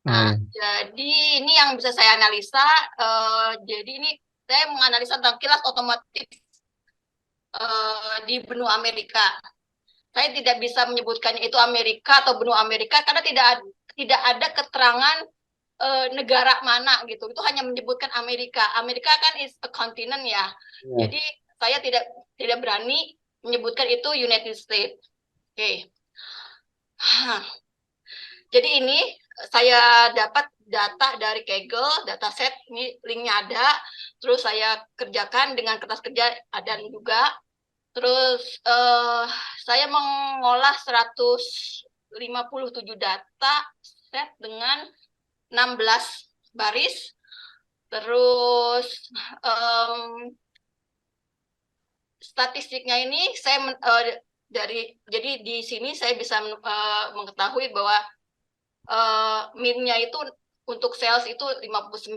Nah, Hmm. jadi ini yang bisa saya analisa. Jadi ini saya menganalisa tentang kilas otomotif di benua Amerika. Saya tidak bisa menyebutkannya itu Amerika atau benua Amerika karena tidak ada keterangan negara mana gitu. Itu hanya menyebutkan Amerika. Amerika kan is a continent ya. Ya. Jadi saya tidak berani menyebutkan itu United States. Oke. Okay. Jadi ini saya dapat data dari Kaggle, dataset ini linknya ada. Terus saya kerjakan dengan kertas kerja ada juga. Terus saya mengolah 157 data set dengan 16 baris. Terus um, statistiknya ini jadi di sini saya bisa mengetahui bahwa min-nya itu untuk sales itu 59,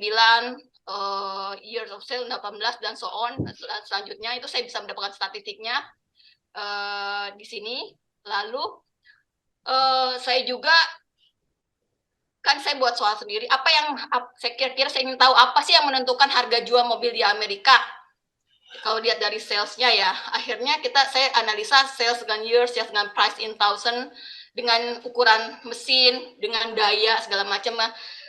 years of sale 18 dan so on. Selanjutnya itu saya bisa mendapatkan statistiknya di sini. Lalu saya juga kan saya buat soal sendiri. Apa yang saya kira-kira saya ingin tahu apa sih yang menentukan harga jual mobil di Amerika? Kalau lihat dari salesnya ya, akhirnya saya analisa sales dengan years, sales dengan price in thousand, dengan ukuran mesin, dengan daya segala macam.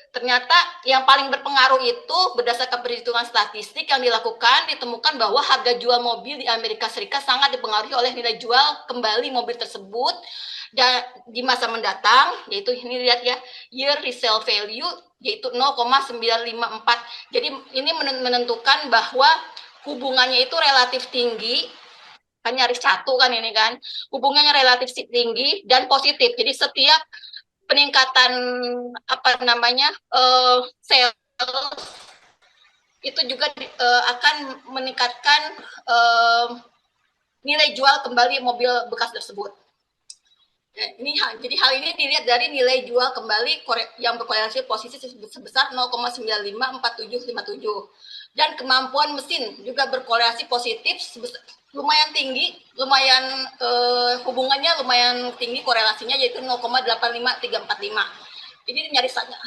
Ternyata yang paling berpengaruh itu berdasarkan perhitungan statistik yang dilakukan, ditemukan bahwa harga jual mobil di Amerika Serikat sangat dipengaruhi oleh nilai jual kembali mobil tersebut dan di masa mendatang, yaitu ini lihat ya, year resale value yaitu 0,954. Jadi ini menentukan bahwa hubungannya itu relatif tinggi, kan nyaris satu kan ini kan, hubungannya relatif tinggi dan positif. Jadi setiap peningkatan apa namanya sales itu juga akan meningkatkan nilai jual kembali mobil bekas tersebut. Ya, jadi hal ini dilihat dari nilai jual kembali yang berkorelasi posisi sebesar 0,954757 dan kemampuan mesin juga berkorelasi positif sebesar, lumayan tinggi, lumayan hubungannya lumayan tinggi korelasinya yaitu 0,85345. Jadi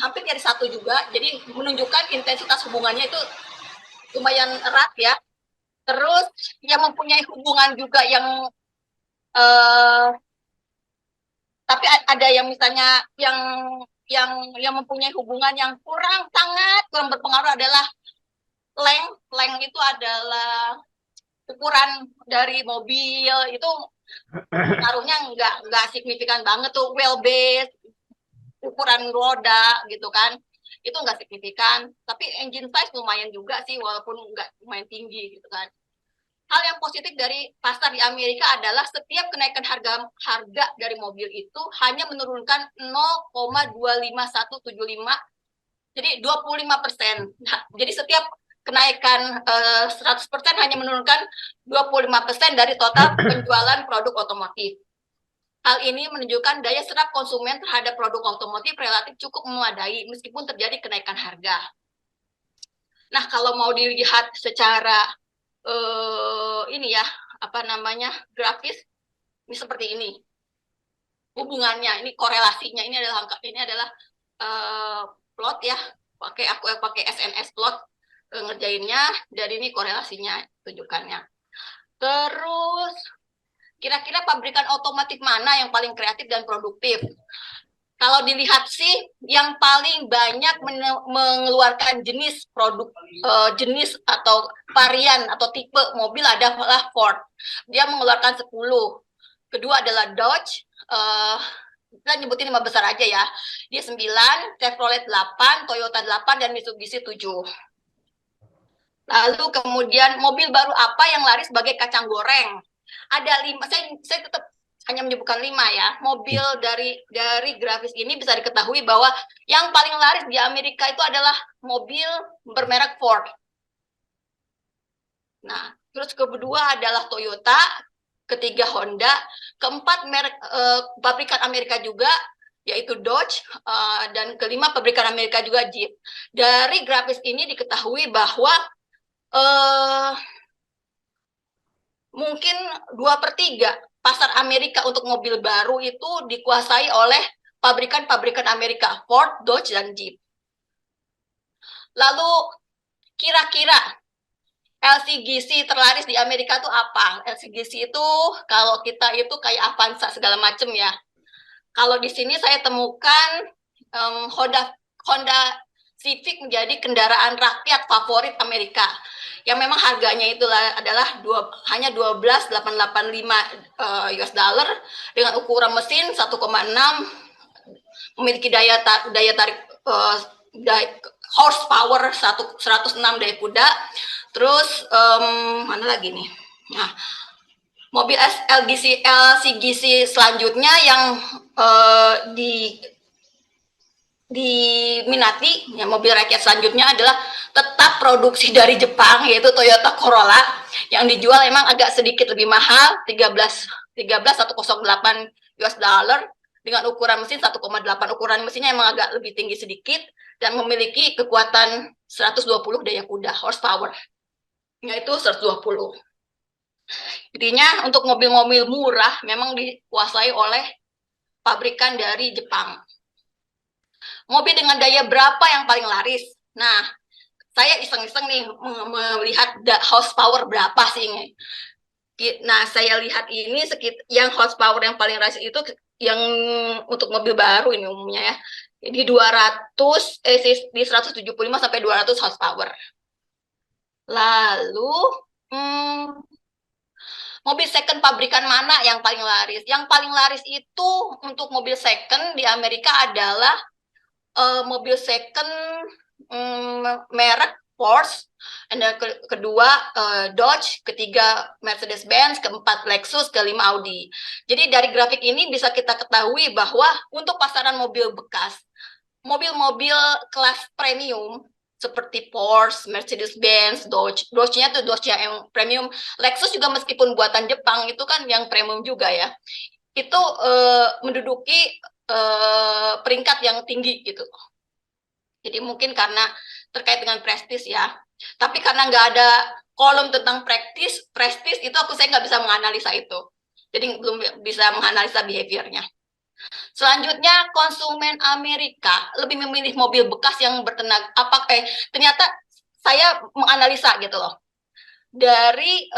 hampir nyari satu juga. Jadi menunjukkan intensitas hubungannya itu lumayan erat ya. Terus yang mempunyai hubungan juga yang eh, tapi ada yang misalnya yang mempunyai hubungan yang sangat kurang berpengaruh adalah length. Length itu adalah ukuran dari mobil itu pengaruhnya nggak signifikan banget tuh. Wheelbase, ukuran roda gitu kan, itu nggak signifikan. Tapi engine size lumayan juga sih walaupun nggak lumayan tinggi gitu kan. Hal yang positif dari pasar di Amerika adalah setiap kenaikan harga dari mobil itu hanya menurunkan 0,25175, jadi 25%. Nah, jadi setiap kenaikan 100% hanya menurunkan 25% dari total penjualan produk otomotif. Hal ini menunjukkan daya serap konsumen terhadap produk otomotif relatif cukup memadai meskipun terjadi kenaikan harga. Nah, kalau mau dilihat secara ini ya, apa namanya, grafis, ini seperti ini. Hubungannya, ini korelasinya, ini adalah plot ya, aku pakai SNS plot ngerjainnya, dan ini korelasinya tunjukkannya. Terus kira-kira pabrikan otomotif mana yang paling kreatif dan produktif? Kalau dilihat sih yang paling banyak mengeluarkan jenis produk jenis atau varian atau tipe mobil adalah Ford. Dia mengeluarkan 10. Kedua adalah Dodge, kita nyebutin 5 besar aja ya. Dia 9, Chevrolet 8, Toyota 8, dan Mitsubishi 7. Lalu kemudian mobil baru apa yang laris sebagai kacang goreng? Ada 5, saya tetap hanya menyebutkan 5 ya. Mobil dari grafis ini bisa diketahui bahwa yang paling laris di Amerika itu adalah mobil bermerek Ford. Nah, terus kedua adalah Toyota, ketiga Honda, keempat merek pabrikan Amerika juga yaitu Dodge, dan kelima pabrikan Amerika juga Jeep. Dari grafis ini diketahui bahwa mungkin 2/3 pasar Amerika untuk mobil baru itu dikuasai oleh pabrikan-pabrikan Amerika, Ford, Dodge, dan Jeep. Lalu kira-kira LCGC terlaris di Amerika itu apa? LCGC itu kalau kita itu kayak Avanza segala macam ya. Kalau di sini saya temukan Honda Civic menjadi kendaraan rakyat favorit Amerika. Yang memang harganya itulah adalah hanya 12.885 US dollar dengan ukuran mesin 1,6, memiliki daya tarik horsepower 106 daya kuda. Terus mana lagi nih? Nah, mobil LCGC selanjutnya yang diminati, ya, mobil rakyat selanjutnya adalah tetap produksi dari Jepang, yaitu Toyota Corolla, yang dijual emang agak sedikit lebih mahal, 108 US dollar dengan ukuran mesin 1,8. Ukuran mesinnya emang agak lebih tinggi sedikit dan memiliki kekuatan 120 daya kuda horsepower, yaitu 120. Intinya untuk mobil-mobil murah memang dikuasai oleh pabrikan dari Jepang. Mobil dengan daya berapa yang paling laris? Nah, saya iseng-iseng nih melihat horsepower berapa sih ini. Nah, saya lihat ini yang horsepower yang paling laris itu yang untuk mobil baru ini umumnya ya. Di 175 sampai 200 horsepower. Lalu mobil second pabrikan mana yang paling laris? Yang paling laris itu untuk mobil second di Amerika adalah mobil second merek Porsche, dan kedua Dodge, ketiga Mercedes-Benz, keempat Lexus, kelima Audi. Jadi dari grafik ini bisa kita ketahui bahwa untuk pasaran mobil bekas, mobil-mobil kelas premium seperti Porsche, Mercedes-Benz, Dodge-nya tuh Dodge yang premium, Lexus juga meskipun buatan Jepang itu kan yang premium juga ya, itu menduduki peringkat yang tinggi gitu. Jadi mungkin karena terkait dengan prestis ya. Tapi karena nggak ada kolom tentang prestis itu saya nggak bisa menganalisa itu. Jadi belum bisa menganalisa behaviornya. Selanjutnya konsumen Amerika lebih memilih mobil bekas yang bertenaga ternyata saya menganalisa gitu loh. Dari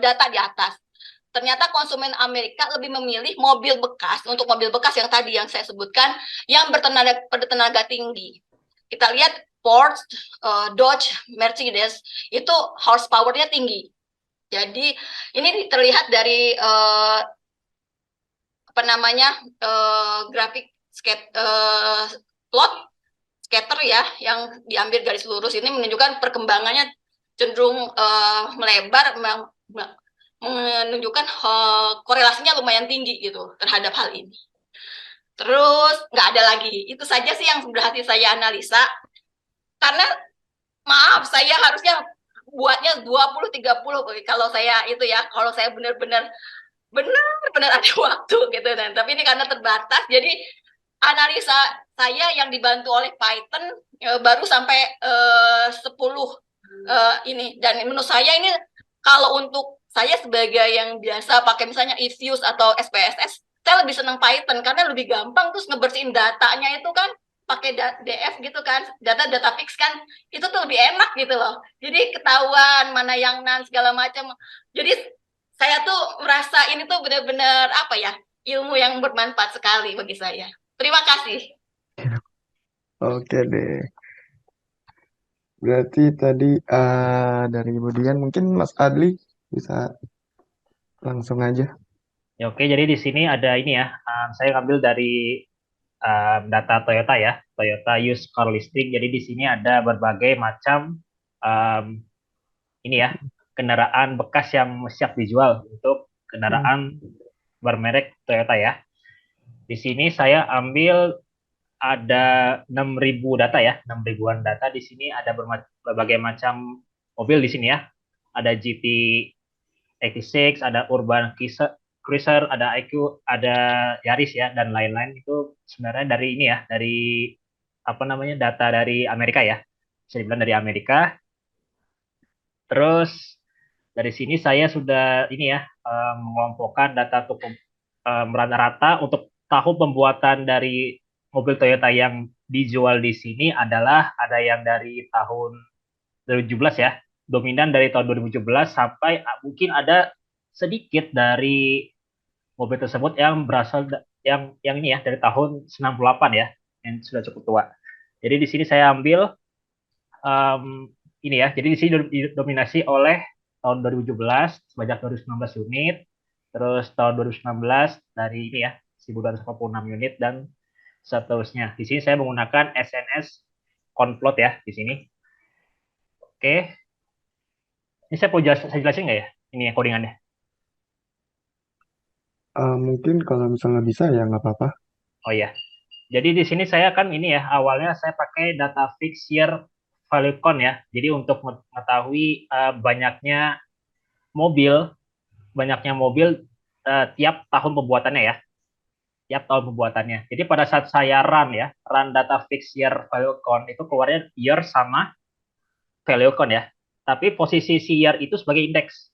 data di atas. Ternyata konsumen Amerika lebih memilih mobil bekas, untuk mobil bekas yang tadi yang saya sebutkan, yang bertenaga tinggi. Kita lihat Ford, Dodge, Mercedes, itu horsepower-nya tinggi. Jadi ini terlihat dari grafik plot scatter ya, yang diambil garis lurus ini menunjukkan perkembangannya cenderung melebar, menunjukkan korelasinya lumayan tinggi gitu terhadap hal ini. Terus nggak ada lagi, itu saja sih yang berhasil saya analisa. Karena maaf, saya harusnya buatnya 20-30 kalau saya itu ya, kalau saya benar-benar ada waktu gitu. Dan tapi ini karena terbatas, jadi analisa saya yang dibantu oleh Python baru sampai 10 ini. Dan menurut saya ini kalau untuk saya sebagai yang biasa pakai misalnya eViews atau SPSS, saya lebih senang Python karena lebih gampang, terus ngebersihin datanya itu kan pakai DF gitu kan, data fix kan, itu tuh lebih enak gitu loh. Jadi ketahuan mana yang nan segala macam. Jadi saya tuh merasa ini tuh benar-benar apa ya, ilmu yang bermanfaat sekali bagi saya. Terima kasih. Oke deh. Berarti tadi dari Ibu Dian, mungkin Mas Adli bisa langsung aja. Ya, oke, jadi di sini ada ini ya, saya ngambil dari data Toyota ya, Toyota Used Car Listing. Jadi di sini ada berbagai macam ini ya, kendaraan bekas yang siap dijual untuk kendaraan bermerek Toyota ya. Di sini saya ambil ada 6.000 data ya, 6.000-an data. Di sini ada berbagai macam mobil di sini ya. Ada GT86, ada Urban Cruiser, ada IQ, ada Yaris ya, dan lain-lain. Itu sebenarnya dari ini ya, dari apa namanya, data dari Amerika ya. Bisa dibilang dari Amerika. Terus dari sini saya sudah ini ya, mengelompokkan data cukup rata-rata untuk tahun pembuatan dari mobil Toyota yang dijual di sini adalah ada yang dari tahun 2017 ya, dominan dari tahun 2017 sampai mungkin ada sedikit dari mobil tersebut yang berasal yang ini ya dari tahun 98 ya, yang sudah cukup tua. Jadi di sini saya ambil ini ya. Jadi di sini didominasi oleh tahun 2017 sebanyak 219 unit, terus tahun 2019 dari ini ya 1246 unit dan seterusnya. Di sini saya menggunakan SNS Complot ya di sini. Oke, ini saya jelasin nggak ya? Ini ya codingannya. Mungkin kalau misalnya bisa ya nggak apa-apa. Oh ya. Jadi di sini saya kan ini ya awalnya saya pakai data fix year value count ya. Jadi untuk mengetahui mobil banyaknya mobil tiap tahun pembuatannya ya, tiap tahun pembuatannya. Jadi pada saat saya run data fix year value count itu keluarnya year sama value count ya. Tapi posisi si year itu sebagai indeks,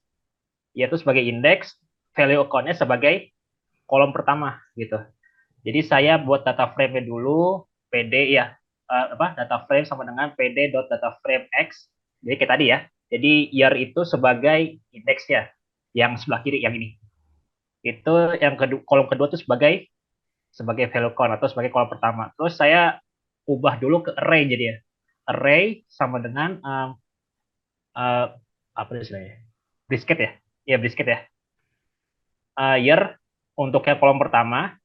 yaitu sebagai indeks, value count-nya sebagai kolom pertama gitu. Jadi saya buat data frame-nya dulu, PD ya, data frame sama dengan pd.dataframe x. Jadi kayak tadi ya. Jadi year itu sebagai indeksnya, yang sebelah kiri yang ini. Itu yang kolom kedua itu sebagai value count atau sebagai kolom pertama. Terus saya ubah dulu ke array jadi ya. Array sama dengan uh, apa istilahnya? Brisket ya. Ya brisket ya. Year untuk yang kolom pertama.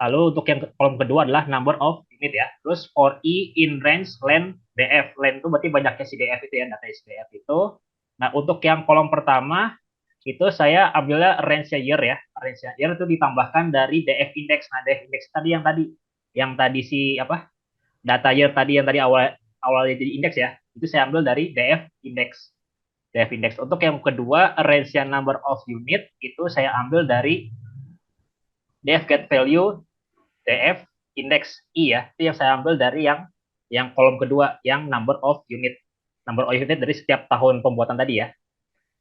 Lalu untuk yang kolom kedua adalah number of unit ya. Terus for i in range len df. Len itu berarti banyaknya si df itu ya, data si df itu. Nah, untuk yang kolom pertama itu saya ambilnya range year ya. Range year itu ditambahkan dari df index. Nah, df index tadi yang tadi si apa? Data year tadi yang tadi awalnya jadi indeks ya. Itu saya ambil dari df index. Df index. Untuk yang kedua range number of unit itu saya ambil dari df get value df index i ya. Itu yang saya ambil dari yang kolom kedua yang number of unit. Number of unit dari setiap tahun pembuatan tadi ya.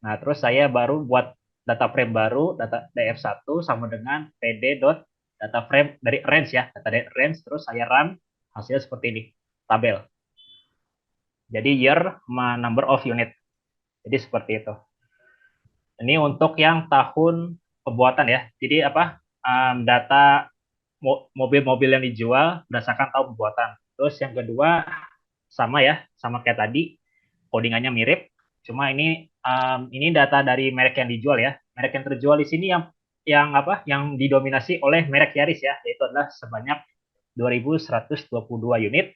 Nah, terus saya baru buat data frame baru, data df1 sama dengan pd dot data frame dari range ya, data dari range, terus saya run hasilnya seperti ini, tabel. Jadi year sama number of unit. Jadi seperti itu. Ini untuk yang tahun pembuatan ya. Jadi apa? Data mobil-mobil yang dijual berdasarkan tahun pembuatan. Terus yang kedua sama ya, sama kayak tadi, codingannya mirip. Cuma ini data dari merek yang dijual ya. Merek yang terjual di sini yang didominasi oleh merek Yaris ya, yaitu adalah sebanyak 2.122 unit.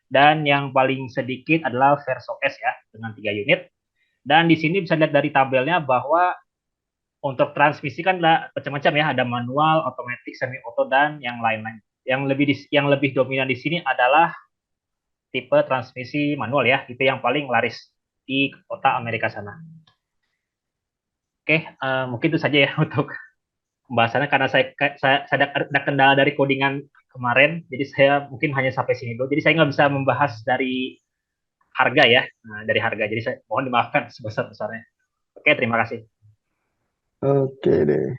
Dan yang paling sedikit adalah Verso S ya, dengan 3 unit. Dan di sini bisa lihat dari tabelnya bahwa untuk transmisi kan ada macam-macam ya, ada manual, otomatis, semi auto dan yang lain-lain. Yang lebih dominan di sini adalah tipe transmisi manual ya, itu yang paling laris di kota Amerika sana. Oke, mungkin itu saja ya untuk pembahasannya karena saya ada kendala dari codingan kemarin, jadi saya mungkin hanya sampai sini dulu. Jadi saya nggak bisa membahas dari harga ya, dari harga. Jadi saya mohon dimaafkan sebesar-besarnya. Oke, terima kasih. Oke deh.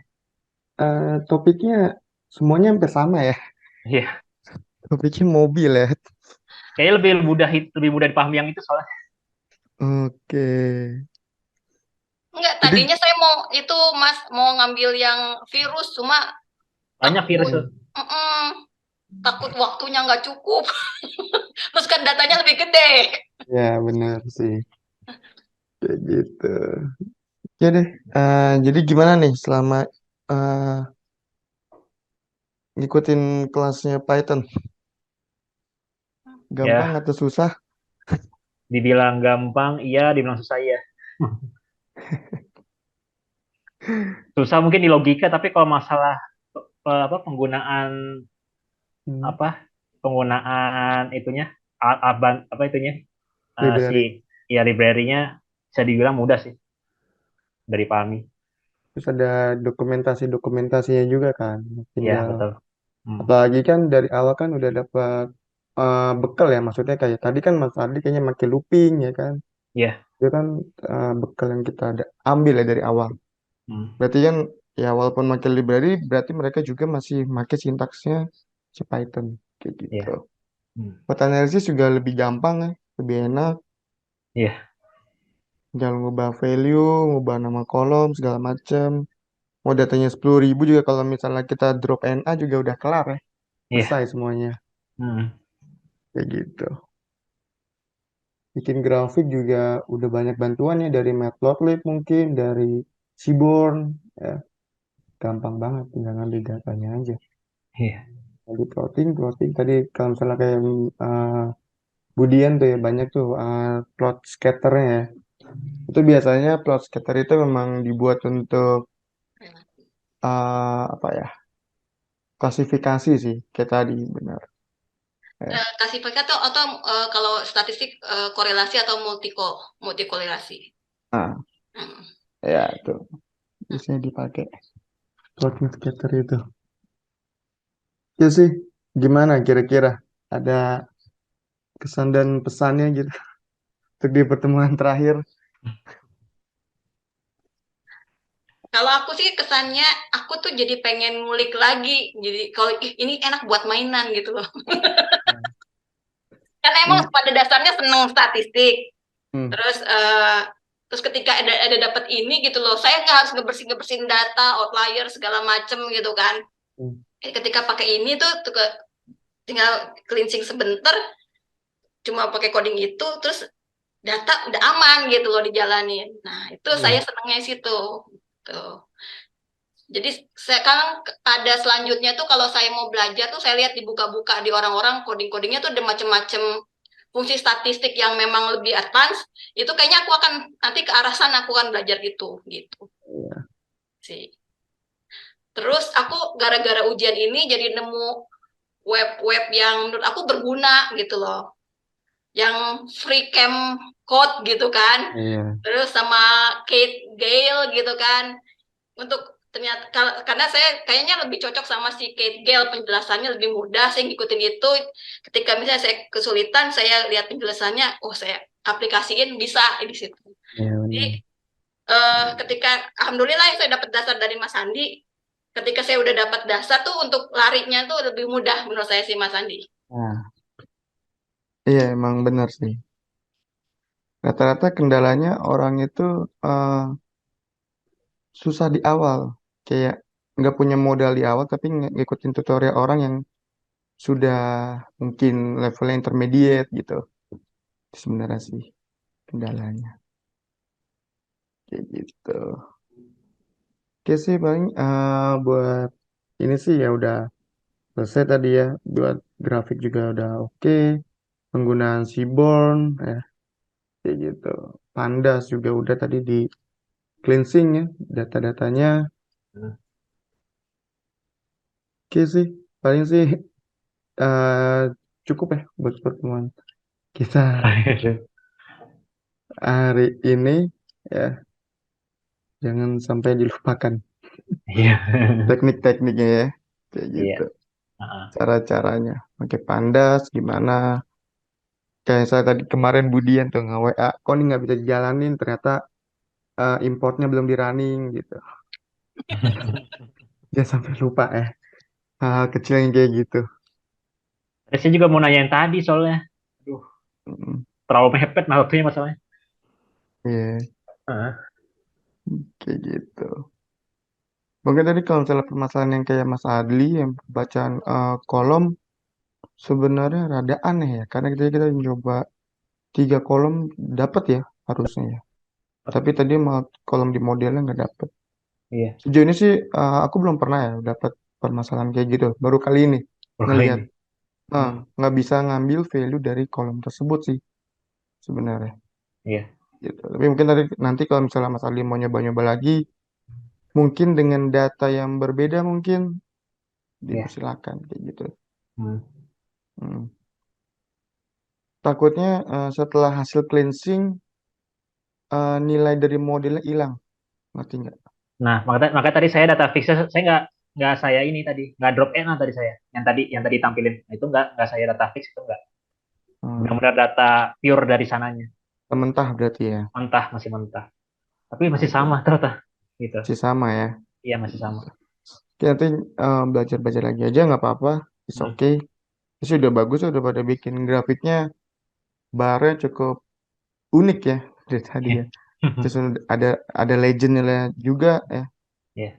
Topiknya semuanya hampir sama ya. Iya, Topiknya mobil ya. kayaknya lebih mudah dipahami yang itu soalnya. Oke. Enggak, Jadi, tadinya saya Mas mau ngambil yang virus, cuma Banyak virus takut, tuh. takut waktunya nggak cukup. Terus kan datanya lebih gede. ya benar sih. Kayak gitu. Oke deh. Jadi gimana nih selama eh, ngikutin kelasnya Python? Gampang Ya, atau susah? dibilang gampang, iya, dibilang susah, iya. Susah mungkin di logika, tapi kalau masalah penggunaan Hmm, apa penggunaan itunya apa itunya si library. ya library-nya bisa dibilang mudah sih dari pahami. Terus ada dokumentasi-dokumentasinya juga kan. Ya Tinggal. betul. Hmm. Apalagi kan dari awal kan udah dapat bekal ya. Maksudnya kayak tadi kan Mas Ardi kayaknya pakai looping ya kan. Ya. Itu kan bekal yang kita ada ambil ya dari awal. Hmm. Berarti kan ya walaupun pakai library berarti mereka juga masih pakai sintaksnya si Python kayak gitu. Iya. Hmm. Buat analisis juga lebih gampang ya, lebih enak. Iya. Tinggal ngubah value, ngubah nama kolom segala macam. Mau datanya 10.000 juga kalau misalnya kita drop NA juga udah kelar ya. Iya. Selesai semuanya. Hmm. Kayak gitu. Bikin grafik juga udah banyak bantuan ya dari Matplotlib mungkin, dari Seaborn. Ya, gampang banget tinggal ngambil datanya aja. Iya. Jadi plotting. Tadi kalau misalnya kayak uh, Budian tuh ya banyak tuh plot scatternya ya. Itu biasanya plot scatter itu memang dibuat untuk apa ya, klasifikasi sih kayak tadi benar. Ya. Kasih pakai atau kalau statistik korelasi atau multikorelasi. Nah, Hmm. ya tuh biasanya dipakai plotting scatter itu. Ya sih, gimana kira-kira? Ada kesan dan pesannya gitu untuk di pertemuan terakhir? Kalau aku sih kesannya aku tuh jadi pengen ngulik lagi. Jadi kalau "Ih, ini enak buat mainan gitu loh. Karena emang Hmm, pada dasarnya seneng statistik. hmm, Terus terus ketika ada dapat ini gitu loh, saya nggak harus ngebersihin data, outlier segala macem gitu kan. hmm. Ketika pakai ini tuh tinggal cleansing sebentar, cuma pakai coding itu, terus data udah aman gitu loh dijalanin. Nah itu saya Iya. senengnya situ. Tuh. Jadi sekarang ada selanjutnya tuh kalau saya mau belajar tuh saya lihat dibuka-buka di orang-orang coding-codingnya tuh ada macam-macam fungsi statistik yang memang lebih advance. Itu kayaknya aku akan nanti ke arah sana aku akan belajar gitu Iya. sih. Terus aku gara-gara ujian ini jadi nemu web-web yang menurut aku berguna gitu loh. Yang free cam code gitu kan. Iya. Terus sama Kate Gale gitu kan. Untuk ternyata karena saya kayaknya lebih cocok sama si Kate Gale, penjelasannya lebih mudah, saya ngikutin itu. Ketika misalnya saya kesulitan, saya lihat penjelasannya, oh saya aplikasiin bisa di situ. Iya, Jadi benar. ketika alhamdulillah saya dapat dasar dari Mas Andi. Ketika saya udah dapat dasar tuh untuk larinya tuh lebih mudah menurut saya sih Mas Andi. Nah, iya emang benar sih. Rata-rata kendalanya orang itu eh, susah di awal. Kayak nggak punya modal di awal, tapi ngikutin tutorial orang yang sudah mungkin levelnya intermediate gitu. Itu sebenarnya sih kendalanya. Kayak gitu. Oke sih paling buat ini sih ya udah selesai tadi ya. Buat grafik juga udah oke. Penggunaan Seaborn ya kayak gitu. Pandas juga udah tadi di cleansing ya data-datanya. Hmm. Oke sih paling sih eh, cukup ya buat pertemuan kita hari ini ya. Jangan sampai dilupakan Iya. teknik-tekniknya ya. Kayak Iya. gitu. Heeh. Cara-caranya. Pakai Pandas gimana. Kayak saya tadi kemarin Budian tuh nge-WA. Kok ini nggak bisa dijalanin. Ternyata importnya belum di running gitu. Jangan sampai lupa ya. Hal-hal kecil yang kayak gitu. Saya juga mau nanya yang tadi soalnya. Aduh, Mm, terlalu mepet nah waktunya masalahnya. iya, Heeh. kayak gitu. Mungkin tadi kalau misalnya permasalahan yang kayak Mas Adli yang bacaan kolom sebenarnya rada aneh ya. Karena kita coba 3 kolom dapat ya harusnya ya. Tapi tadi malah kolom di modelnya nggak dapet. Iya. Sejauh ini sih aku belum pernah ya dapat permasalahan kayak gitu. Baru kali ini Baru kali ngelihat ini. Hmm. nggak bisa ngambil value dari kolom tersebut sih sebenarnya. Iya. Gitu. Tapi mungkin nanti kalau misalnya Mas Ali mau nyoba-nyoba lagi, mungkin dengan data yang berbeda mungkin Iya. dipersilakan kayak gitu. Hmm. Hmm. Takutnya setelah hasil cleansing nilai dari modelnya hilang, ngerti nggak? Nah, maka tadi saya data fix saya nggak saya ini tadi nggak drop NA tadi saya yang tadi tampilin. Nah, itu nggak saya data fix itu nggak. Hmm. Benar-benar data pure dari sananya. Mentah berarti ya. Mentah masih mentah. Tapi masih Oke, sama ternyata gitu. masih sama ya. Iya, masih sama. Oke, nanti belajar-belajar lagi aja nggak apa-apa. It's Hmm. okay. Terus udah bagus, udah pada bikin grafiknya, barnya cukup unik ya dari tadi ya. Terus ada legendnya juga ya. Iya.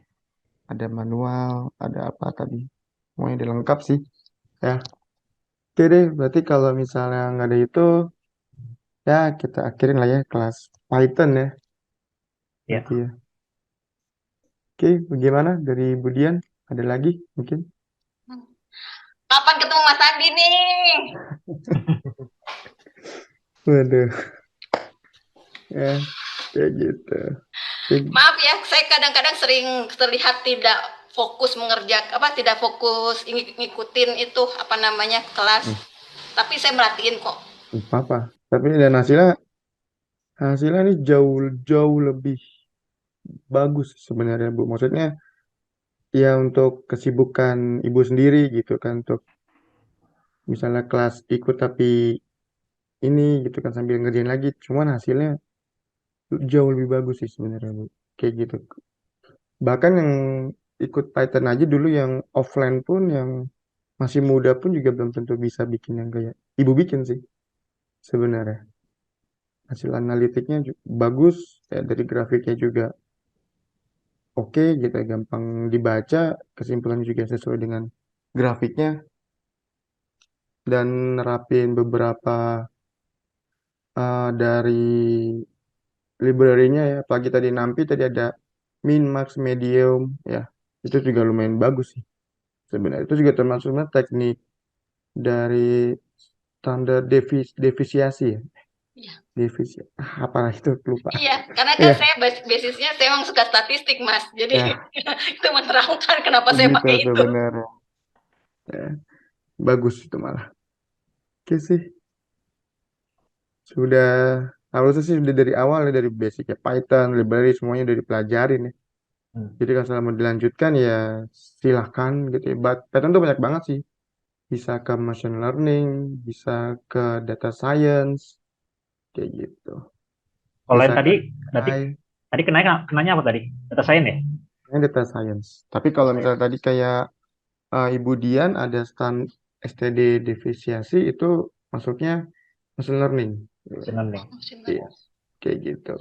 Ada manual, ada apa tadi. Semuanya udah lengkap sih. Ya, oke deh. Berarti kalau misalnya nggak ada itu, ya kita akhirin lah ya kelas Python ya. Berarti Iya. ya. Oke, bagaimana dari Budian? Ada lagi mungkin? Kapan ketemu Mas Andi nih? Waduh, ya kayak gitu. Oke, Maaf ya, saya kadang-kadang sering terlihat tidak fokus tidak fokus ngikutin itu apa namanya kelas. hmm, Tapi saya merhatiin kok. nggak apa-apa. Tapi dan hasilnya ini jauh jauh lebih bagus sebenarnya Bu. Maksudnya ya untuk kesibukan Ibu sendiri gitu kan, untuk misalnya kelas ikut tapi ini gitu kan sambil ngerjain lagi. Cuman hasilnya jauh lebih bagus sih sebenarnya Bu. Kayak gitu. Bahkan yang ikut Python aja dulu yang offline pun yang masih muda pun juga belum tentu bisa bikin yang kayak Ibu bikin sih sebenarnya. Hasil analitiknya bagus, ya dari grafiknya juga oke gitu, gampang dibaca, kesimpulan juga sesuai dengan grafiknya, dan nerapin beberapa dari library-nya ya. Apalagi tadi Nampi tadi ada min, max, medium ya. Itu juga lumayan bagus sih sebenarnya. Itu juga termasuk teknik dari standar defisiasi ya. Iya. Defisi. Apalah itu lupa. Iya, karena kan Ya, saya basisnya saya memang suka statistik, Mas. Jadi ya itu menerangkan kenapa saya begitu pakai itu. sebenarnya. Ya, bagus itu malah. Oke sih. Sudah harusnya sih udah dari awal ya, dari basic ya Python, library semuanya udah dipelajarin ya. Hmm. Jadi kalau selama dilanjutkan ya silahkan gitu ya. Python tuh banyak banget sih. Bisa ke machine learning, bisa ke data science, kayak gitu. Kalau Bisa yang ke tadi AI, tadi kenanya apa tadi? Data science ya? ini data science. Tapi kalau Data misalnya science. tadi kayak Ibu Dian ada STD defisiasi itu masuknya machine learning. Machine learning. Iya, kayak gitu.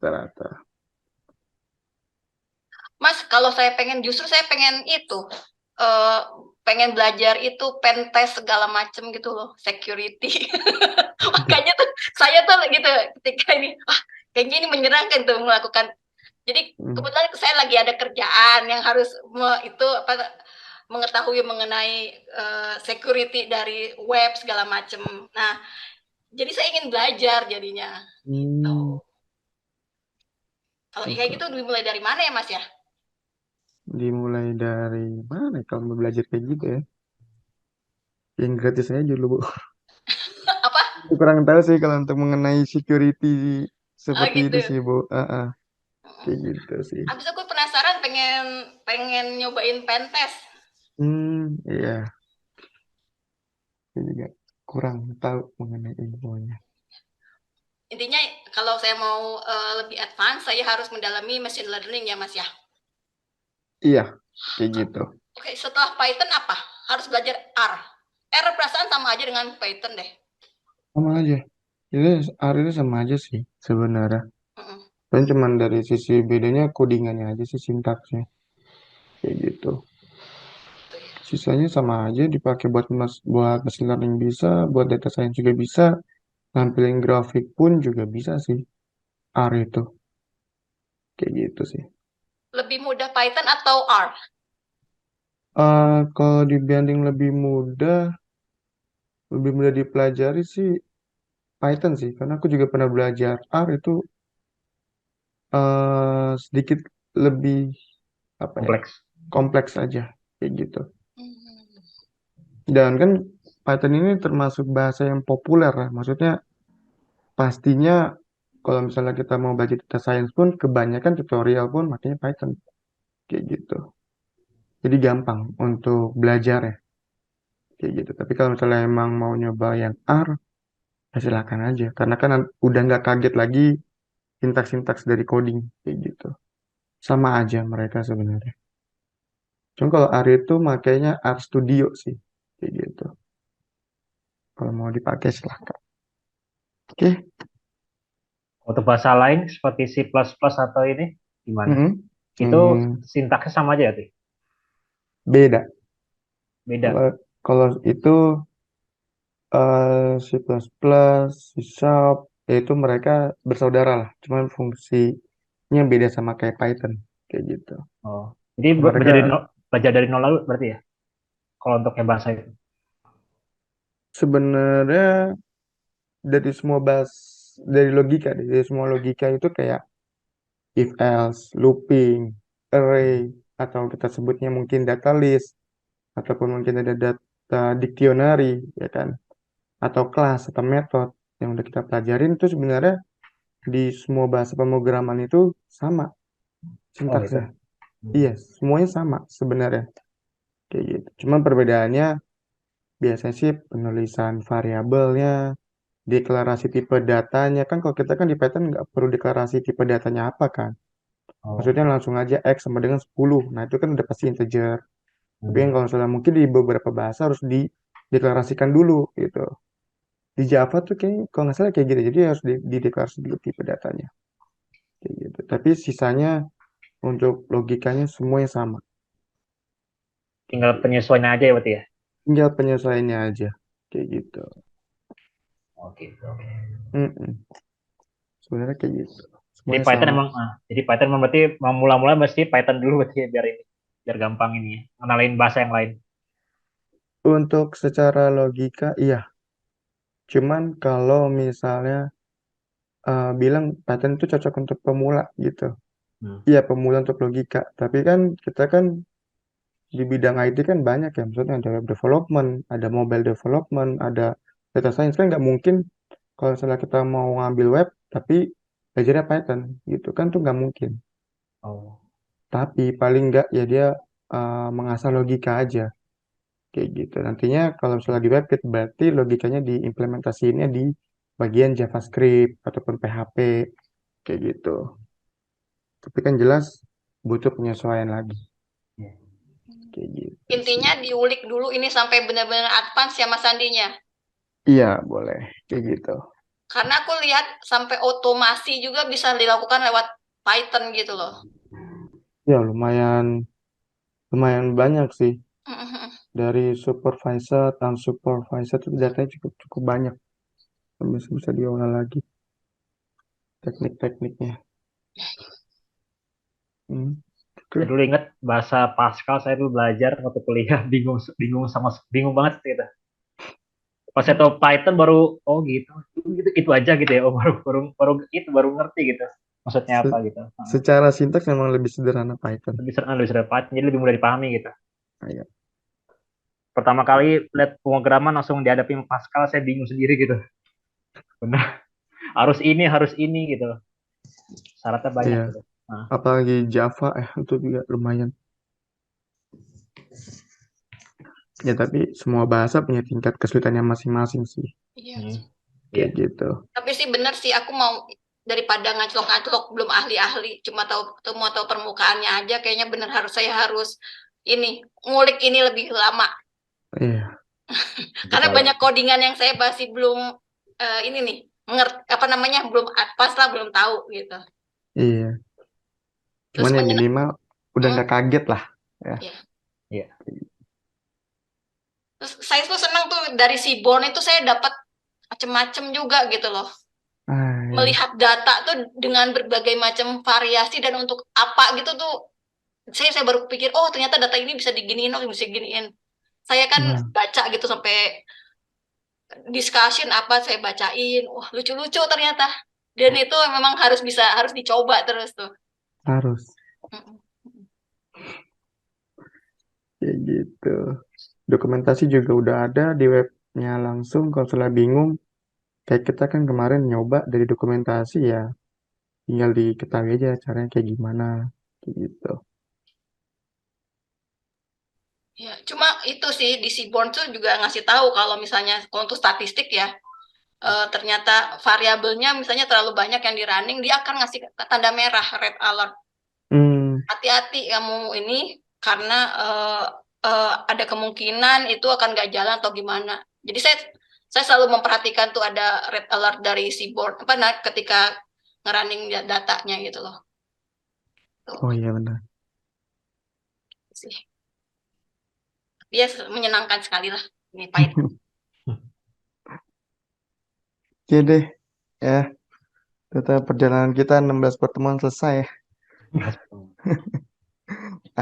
Rata-rata. Mas, kalau justru saya pengen itu, eh, pengen belajar itu pen test segala macem gitu loh, security. Makanya tuh saya tuh gitu ketika ini, kayaknya ini menyenangkan tuh melakukan. Jadi Hmm. kebetulan saya lagi ada kerjaan yang harus mengetahui mengenai security dari web segala macem. Nah, jadi saya ingin belajar jadinya. Hmm. Kalau kayak Oke. gitu dimulai dari mana ya, Mas ya? Dimulai dari mana ya kalau mau belajar kayak gitu ya? Yang gratis aja dulu, Bu. Apa? Aku kurang tahu sih kalau untuk mengenai security seperti itu Gitu. sih, Bu. Kayak gitu sih. Abis aku penasaran pengen pengen nyobain pentest. Iya. Saya juga kurang tahu mengenai infonya. Intinya kalau saya mau lebih advance, saya harus mendalami machine learning ya, Mas ya. Iya, kayak gitu. Oke, setelah Python apa? Harus belajar R. R perasaan sama aja dengan Python deh. Sama aja. Ini hari ini sama aja sih sebenarnya. Mm-mm. Dan cuman dari sisi bedanya codingannya aja sih, sintaksnya. Kayak gitu. Sisanya sama aja dipakai buat machine learning bisa, buat data science juga bisa, nampilin grafik pun juga bisa sih. R itu kayak gitu sih. Lebih mudah Python atau R? Kalau dibanding lebih mudah dipelajari sih Python sih, karena aku juga pernah belajar R itu sedikit lebih apa ya, Kompleks. kompleks aja kayak gitu. Hmm. Dan kan Python ini termasuk bahasa yang populer lah. Maksudnya pastinya kalau misalnya kita mau belajar data science pun kebanyakan tutorial pun makanya Python kayak gitu. Jadi gampang untuk belajar ya kayak gitu. Tapi kalau misalnya emang mau nyoba yang R, ya silakan aja. Karena kan udah nggak kaget lagi sintaks-sintaks dari coding kayak gitu. sama aja mereka sebenarnya. Cuma kalau R itu makanya R Studio sih, kayak gitu. Kalau mau dipakai silahkan. Oke. Untuk bahasa lain seperti C++ atau ini gimana? Mm-mm. Itu Hmm, sintaksnya sama aja ya, tuh? beda. Beda. Kalau kalau itu C++, C Sharp, yaitu mereka bersaudara lah. Cuman fungsinya beda sama kayak Python, kayak gitu. Oh. Jadi Mereka belajar dari nol lalu berarti ya? Kalau untuk yang bahasa itu. sebenarnya dari semua dari logika, dari semua logika itu kayak if else, looping, array, atau kita sebutnya mungkin data list, ataupun mungkin ada data dictionary, ya kan? Atau kelas atau metode yang udah kita pelajarin itu sebenarnya di semua bahasa pemrograman itu sama Oh gitu. sintaksnya. Iya, Hmm. semuanya sama sebenarnya kayak gitu. Cuman perbedaannya biasanya sih penulisan variabelnya, deklarasi tipe datanya. Kan kalau kita kan di Python nggak perlu deklarasi tipe datanya apa kan. Oh. Maksudnya langsung aja X sama dengan 10. Nah, itu kan udah pasti integer. Tapi kan Hmm. kalau misalnya mungkin di beberapa bahasa harus dideklarasikan dulu gitu. Di Java tuh kayak kalau nggak salah kayak gitu. Jadi harus dideklarasi dulu tipe datanya. Kayak gitu. Tapi sisanya untuk logikanya semuanya sama. Tinggal penyesuaian aja ya berarti ya? Tinggal penyesuaiannya aja. Kayak gitu. Oh gitu. Oke. Mm-mm. Sebenarnya kayak gitu. Jadi Semuanya Python sama. emang, jadi Python emang berarti mau mula-mula mesti Python dulu berarti ya, biar ini, biar gampang ini ya, kenalin bahasa yang lain. Untuk secara logika, iya. Cuman kalau misalnya bilang Python itu cocok untuk pemula gitu. Hmm. Iya, pemula untuk logika. Tapi kan kita kan di bidang IT kan banyak ya. Maksudnya ada web development, ada mobile development, ada data science. Kan nggak mungkin kalau misalnya kita mau ngambil web, tapi belajarnya Python gitu kan tuh nggak mungkin. Oh. Tapi paling nggak ya dia mengasah logika aja. Kayak gitu. Nantinya kalau misalnya di WebKit berarti logikanya diimplementasiinnya di bagian JavaScript ataupun PHP kayak gitu. Tapi kan jelas butuh penyesuaian lagi Iya. kayak gitu sih. Intinya diulik dulu ini sampai benar-benar advance ya Mas Sandinya. Iya, boleh kayak gitu. Karena aku lihat sampai otomasi juga bisa dilakukan lewat Python gitu loh. Ya lumayan lumayan banyak sih Mhm. dari supervisor unsupervisor itu datanya cukup cukup banyak. Bisa bisa diolah lagi teknik-tekniknya. Hmm, Saya oke. dulu ingat bahasa Pascal, saya dulu belajar waktu kuliah, bingung bingung banget gitu. Pas saya tahu Python baru, oh gitu, itu aja gitu ya, oh baru ngerti gitu maksudnya apa Se- gitu. Heeh. Secara sintaks memang lebih sederhana Python. Lebih sering Python, jadi lebih mudah dipahami gitu. Ah, ya. Pertama kali lihat pemrograman langsung dihadapi sama Pascal, saya bingung sendiri gitu. Benar, harus ini gitu, syaratnya banyak Iya, gitu. Nah, apalagi Java itu juga lumayan. Ya tapi semua bahasa punya tingkat kesulitannya masing-masing sih. Iya. hmm, iya. Kayak gitu. Tapi sih bener sih aku mau daripada ngaclok-ngaclok belum ahli-ahli cuma mau tahu permukaannya aja kayaknya bener saya harus ini ngulik ini lebih lama Iya, Jadi karena kalau banyak codingan yang saya masih belum ini nih ngerti apa namanya belum advance lah belum tahu gitu. iya. Terus Cuman ya minimal udah nggak kaget lah. Ya. ya. iya. Terus saya tuh senang tuh dari Seaborn itu saya dapat macem-macem juga gitu loh. Ah, ya. Melihat data tuh dengan berbagai macam variasi dan untuk apa gitu tuh saya baru pikir oh ternyata data ini bisa diginiin oh bisa diginiin. Saya kan Nah, baca gitu sampai discussion apa saya bacain wah lucu-lucu ternyata dan itu memang harus dicoba terus tuh. harus. Mm-mm. Kayak gitu. Dokumentasi juga udah ada di webnya langsung. Kalau salah bingung, kayak kita kan kemarin nyoba dari dokumentasi ya, tinggal diketahui aja caranya kayak gimana. Kayak gitu. Ya, cuma itu sih di Seaborn tuh juga ngasih tahu kalau misalnya untuk statistik ya ternyata variabelnya misalnya terlalu banyak yang di running dia akan ngasih tanda merah red alert. Hmm, hati-hati kamu ini karena ada kemungkinan itu akan nggak jalan atau gimana. Jadi saya selalu memperhatikan tuh ada red alert dari si board ketika ngerunning datanya gitu loh. Oh Tuh iya benar. sih. Dia menyenangkan sekali lah ini pahit. Oke deh, ya. Total perjalanan kita 16 pertemuan selesai ya.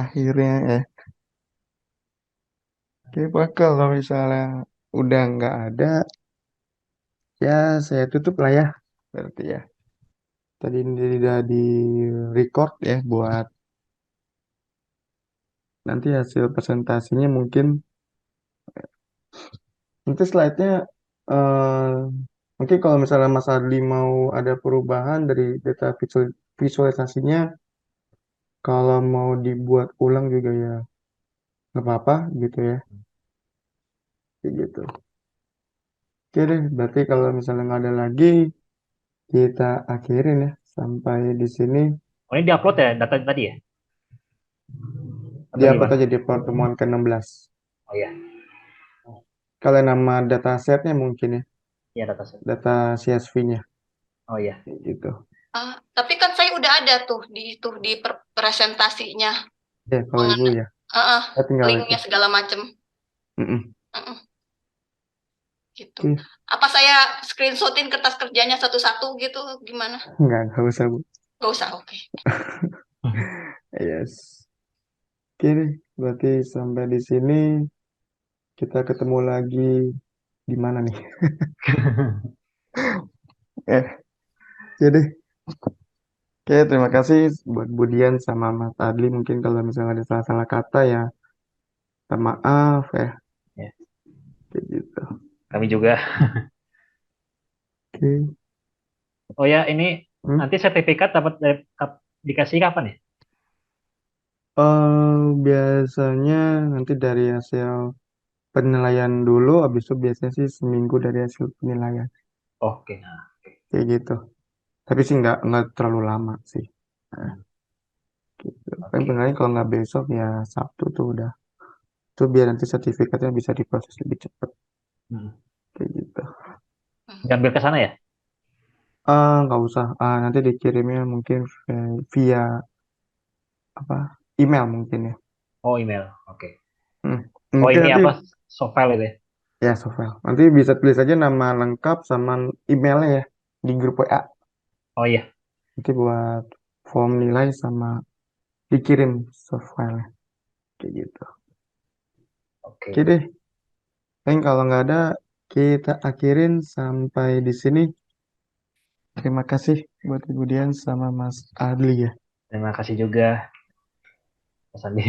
Akhirnya ya. Oke, Pak, kalau misalnya udah nggak ada, ya saya tutup lah ya. Berarti ya. Tadi ini udah di record ya buat nanti hasil presentasinya nanti slide-nya eh, mungkin kalau misalnya Mas Adli mau ada perubahan dari data visualisasinya, kalau mau dibuat ulang juga ya nggak apa-apa gitu ya. Kayak gitu. Oke deh, berarti kalau misalnya nggak ada lagi, kita akhirin ya sampai di sini. Oh, ini diupload ya data tadi ya? Atau Di-upload gimana? aja di pertemuan ke-16. Oh iya, Kalau nama datasetnya mungkin ya, iya data set. data CSV-nya. Oh iya, Kayak gitu. Tapi kan saya udah ada tuh di presentasinya Ya, kalau Ibu mengenai ya, saya tinggal itu. linknya segala macam. Mm-mm. Gitu. Oke, Apa saya screenshotin kertas kerjanya satu-satu gitu gimana? nggak usah Bu. Gak usah, oke. Yes. Oke deh, berarti sampai di sini kita ketemu lagi di mana nih? Eh, oke deh. Oke, terima kasih buat Budian sama Mas Adli. Mungkin kalau misalnya ada salah-salah kata ya, minta maaf ya. Ya, Kayak gitu. kami juga. Oke. Oh ya, ini Hmm? nanti sertifikat dapat dikasih kapan ya? Biasanya nanti dari hasil penilaian dulu, habis itu biasanya sih seminggu dari hasil penilaian. Oke, nah, oke. Kayak gitu. Tapi sih nggak terlalu lama sih. Nah, gitu. Paling Oke. penilaian kalau nggak besok ya Sabtu tuh udah. Itu biar nanti sertifikatnya bisa diproses lebih cepat. Hmm. Kayak gitu. Diambil ke sana ya? Nggak usah. Nanti dikirimnya mungkin via apa? Email mungkin ya. Oh, email. Oke. Hmm. Oh, Mungkin ini nanti apa? Soft file itu ya? ya software. Nanti bisa tulis aja nama lengkap sama emailnya ya di grup WA. Oh iya, Nanti buat form nilai sama dikirim software kayak gitu. Oke oke. deh. Paling kalau nggak ada kita akhirin sampai di sini. Terima kasih buat Ibu Dian sama Mas Adli ya. Terima kasih juga, Mas Andi.